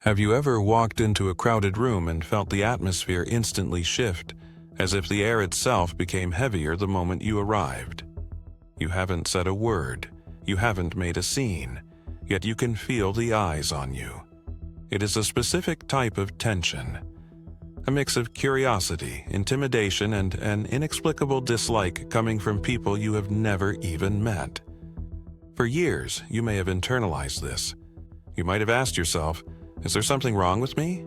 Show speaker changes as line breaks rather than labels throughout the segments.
Have you ever walked into a crowded room and felt the atmosphere instantly shift, as if the air itself became heavier the moment you arrived? You haven't said a word, you haven't made a scene, yet you can feel the eyes on you. It is a specific type of tension, a mix of curiosity, intimidation, and an inexplicable dislike coming from people you have never even met. For years, you may have internalized this. You might have asked yourself, is there something wrong with me?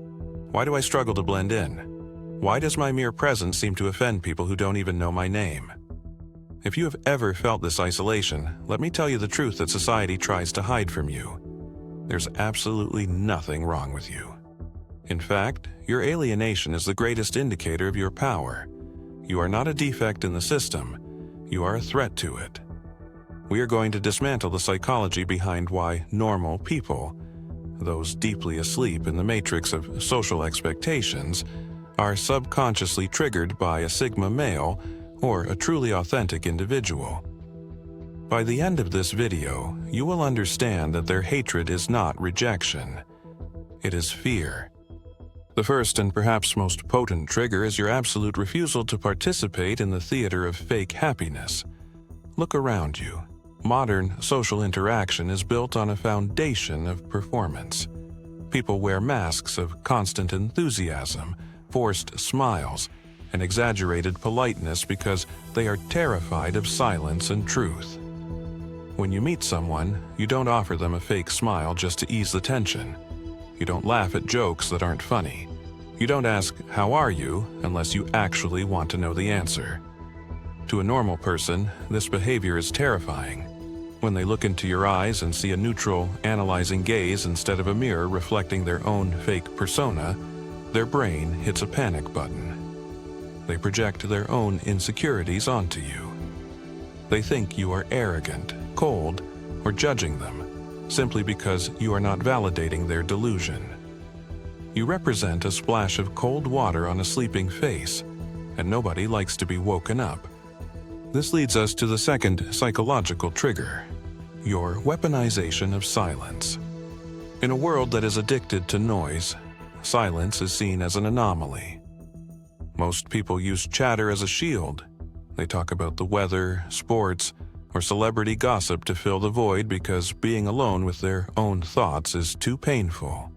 Why do I struggle to blend in? Why does my mere presence seem to offend people who don't even know my name? If you have ever felt this isolation, let me tell you the truth that society tries to hide from you. There's absolutely nothing wrong with you. In fact, your alienation is the greatest indicator of your power. You are not a defect in the system, you are a threat to it. We are going to dismantle the psychology behind why normal people, those deeply asleep in the matrix of social expectations, are subconsciously triggered by a Sigma male or a truly authentic individual. By the end of this video, you will understand that their hatred is not rejection. It is fear. The first and perhaps most potent trigger is your absolute refusal to participate in the theater of fake happiness. Look around you. Modern social interaction is built on a foundation of performance. People wear masks of constant enthusiasm, forced smiles, and exaggerated politeness because they are terrified of silence and truth. When you meet someone, you don't offer them a fake smile just to ease the tension. You don't laugh at jokes that aren't funny. You don't ask, "How are you?" unless you actually want to know the answer. To a normal person, this behavior is terrifying. When they look into your eyes and see a neutral, analyzing gaze instead of a mirror reflecting their own fake persona, their brain hits a panic button. They project their own insecurities onto you. They think you are arrogant, cold, or judging them, simply because you are not validating their delusion. You represent a splash of cold water on a sleeping face, and nobody likes to be woken up. This leads us to the second psychological trigger, your weaponization of silence. In a world that is addicted to noise, silence is seen as an anomaly. Most people use chatter as a shield. They talk about the weather, sports, or celebrity gossip to fill the void because being alone with their own thoughts is too painful.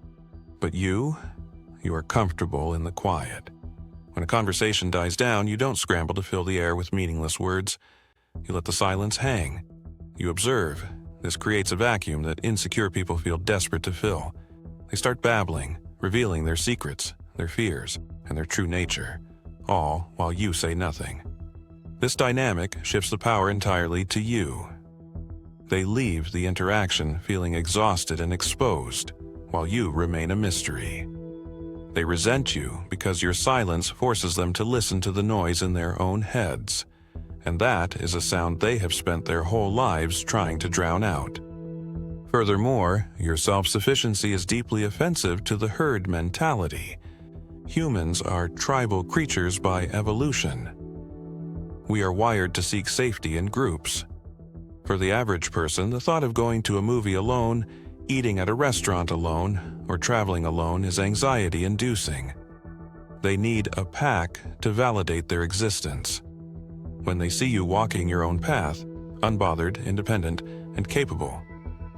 But you are comfortable in the quiet. When a conversation dies down, you don't scramble to fill the air with meaningless words. You let the silence hang. You observe. This creates a vacuum that insecure people feel desperate to fill. They start babbling, revealing their secrets, their fears, and their true nature, all while you say nothing. This dynamic shifts the power entirely to you. They leave the interaction feeling exhausted and exposed, while you remain a mystery. They resent you because your silence forces them to listen to the noise in their own heads, and that is a sound they have spent their whole lives trying to drown out. Furthermore, your self-sufficiency is deeply offensive to the herd mentality. Humans are tribal creatures by evolution. We are wired to seek safety in groups. For the average person, the thought of going to a movie alone, eating at a restaurant alone, or traveling alone is anxiety-inducing. They need a pack to validate their existence. When they see you walking your own path, unbothered, independent, and capable,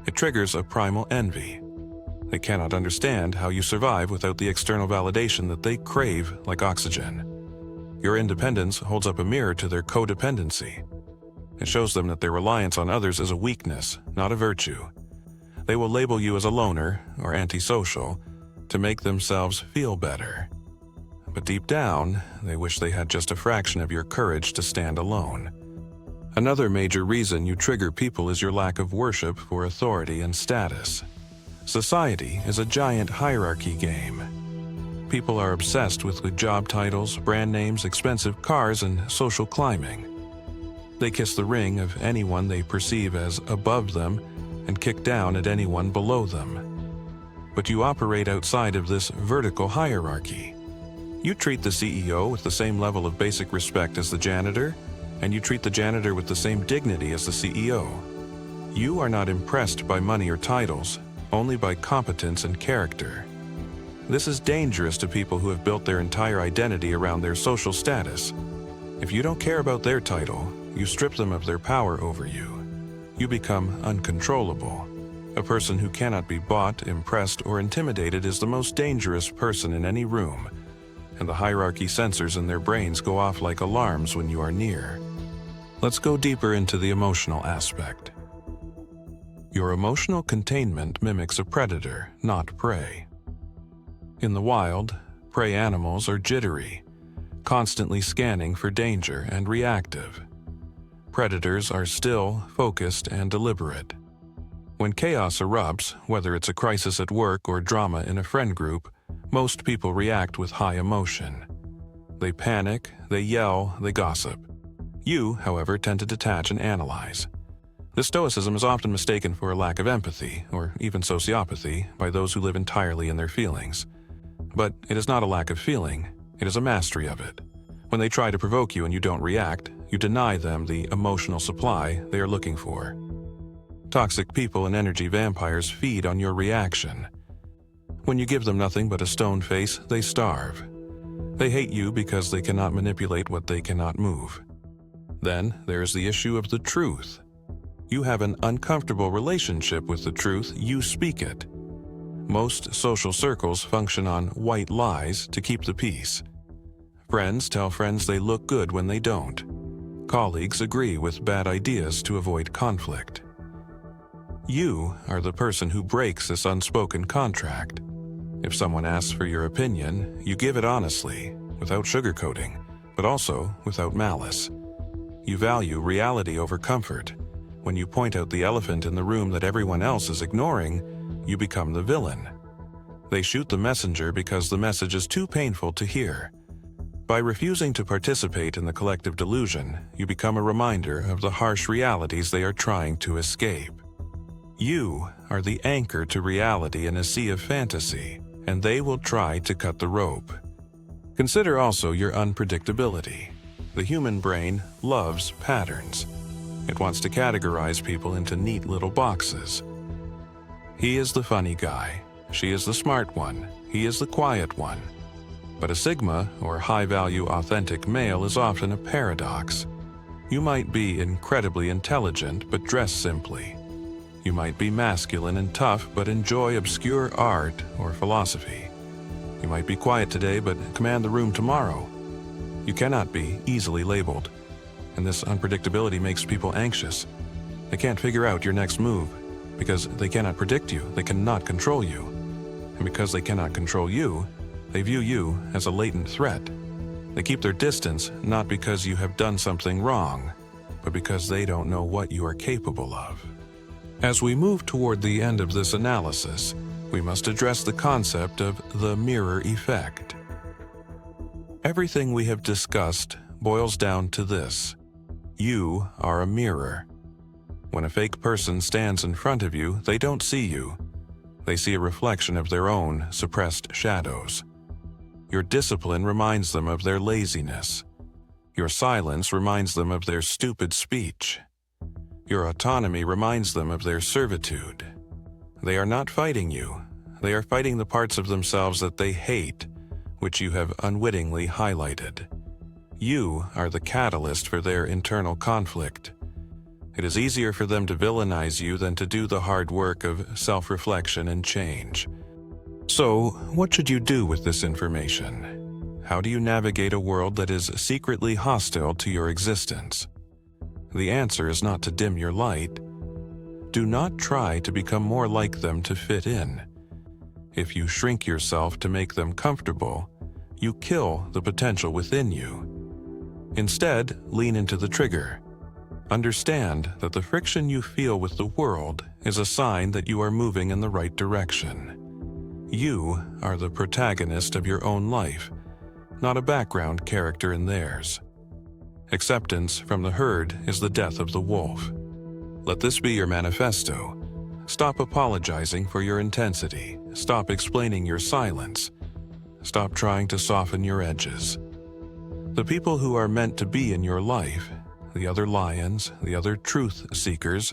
it triggers a primal envy. They cannot understand how you survive without the external validation that they crave like oxygen. Your independence holds up a mirror to their codependency. It shows them that their reliance on others is a weakness, not a virtue. They will label you as a loner or antisocial to make themselves feel better. But deep down, they wish they had just a fraction of your courage to stand alone. Another major reason you trigger people is your lack of worship for authority and status. Society is a giant hierarchy game. People are obsessed with job titles, brand names, expensive cars, and social climbing. They kiss the ring of anyone they perceive as above them and kick down at anyone below them. But you operate outside of this vertical hierarchy. You treat the CEO with the same level of basic respect as the janitor, and you treat the janitor with the same dignity as the CEO. You are not impressed by money or titles, only by competence and character. This is dangerous to people who have built their entire identity around their social status. If you don't care about their title, you strip them of their power over you. You become uncontrollable. A person who cannot be bought, impressed, or intimidated is the most dangerous person in any room, and the hierarchy sensors in their brains go off like alarms when you are near. Let's go deeper into the emotional aspect. Your emotional containment mimics a predator, not prey. In the wild, prey animals are jittery, constantly scanning for danger and reactive. Predators are still, focused, and deliberate. When chaos erupts, whether it's a crisis at work or drama in a friend group, most people react with high emotion. They panic, they yell, they gossip. You, however, tend to detach and analyze. This stoicism is often mistaken for a lack of empathy, or even sociopathy, by those who live entirely in their feelings. But it is not a lack of feeling, it is a mastery of it. When they try to provoke you and you don't react, you deny them the emotional supply they are looking for. Toxic people and energy vampires feed on your reaction. When you give them nothing but a stone face, they starve. They hate you because they cannot manipulate what they cannot move. Then there's the issue of the truth. You have an uncomfortable relationship with the truth, you speak it. Most social circles function on white lies to keep the peace. Friends tell friends they look good when they don't. Colleagues agree with bad ideas to avoid conflict. You are the person who breaks this unspoken contract. If someone asks for your opinion, you give it honestly, without sugarcoating, but also without malice. You value reality over comfort. When you point out the elephant in the room that everyone else is ignoring, you become the villain. They shoot the messenger because the message is too painful to hear. By refusing to participate in the collective delusion, you become a reminder of the harsh realities they are trying to escape. You are the anchor to reality in a sea of fantasy, and they will try to cut the rope. Consider also your unpredictability. The human brain loves patterns. It wants to categorize people into neat little boxes. He is the funny guy. She is the smart one. He is the quiet one. But a sigma, or high-value authentic male, is often a paradox. You might be incredibly intelligent but dress simply. You might be masculine and tough but enjoy obscure art or philosophy. You might be quiet today but command the room tomorrow. You cannot be easily labeled, and this unpredictability makes people anxious. They can't figure out your next move because they cannot predict you, they cannot control you. And because they cannot control you, they view you as a latent threat. They keep their distance not because you have done something wrong, but because they don't know what you are capable of. As we move toward the end of this analysis, we must address the concept of the mirror effect. Everything we have discussed boils down to this: you are a mirror. When a fake person stands in front of you, they don't see you. They see a reflection of their own suppressed shadows. Your discipline reminds them of their laziness. Your silence reminds them of their stupid speech. Your autonomy reminds them of their servitude. They are not fighting you. They are fighting the parts of themselves that they hate, which you have unwittingly highlighted. You are the catalyst for their internal conflict. It is easier for them to villainize you than to do the hard work of self-reflection and change. So, what should you do with this information? How do you navigate a world that is secretly hostile to your existence? The answer is not to dim your light. Do not try to become more like them to fit in. If you shrink yourself to make them comfortable, you kill the potential within you. Instead, lean into the trigger. Understand that the friction you feel with the world is a sign that you are moving in the right direction. You are the protagonist of your own life, not a background character in theirs. Acceptance from the herd is the death of the wolf. Let this be your manifesto. Stop apologizing for your intensity. Stop explaining your silence. Stop trying to soften your edges. The people who are meant to be in your life, the other lions, the other truth seekers,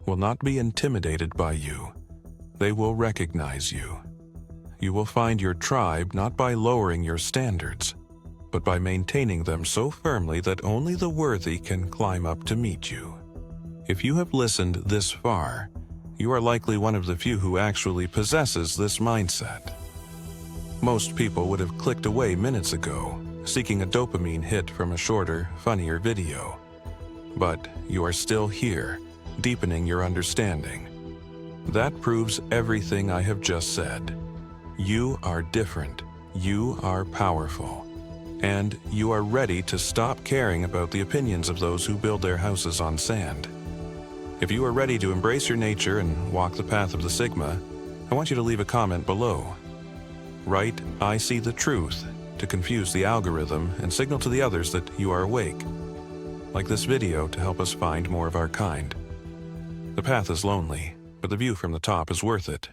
will not be intimidated by you. They will recognize you. You will find your tribe not by lowering your standards, but by maintaining them so firmly that only the worthy can climb up to meet you. If you have listened this far, you are likely one of the few who actually possesses this mindset. Most people would have clicked away minutes ago, seeking a dopamine hit from a shorter, funnier video. But you are still here, deepening your understanding. That proves everything I have just said. You are different, you are powerful, and you are ready to stop caring about the opinions of those who build their houses on sand. If you are ready to embrace your nature and walk the path of the Sigma, I want you to leave a comment below. Write, "I see the truth," to confuse the algorithm and signal to the others that you are awake. Like this video to help us find more of our kind. The path is lonely, but the view from the top is worth it.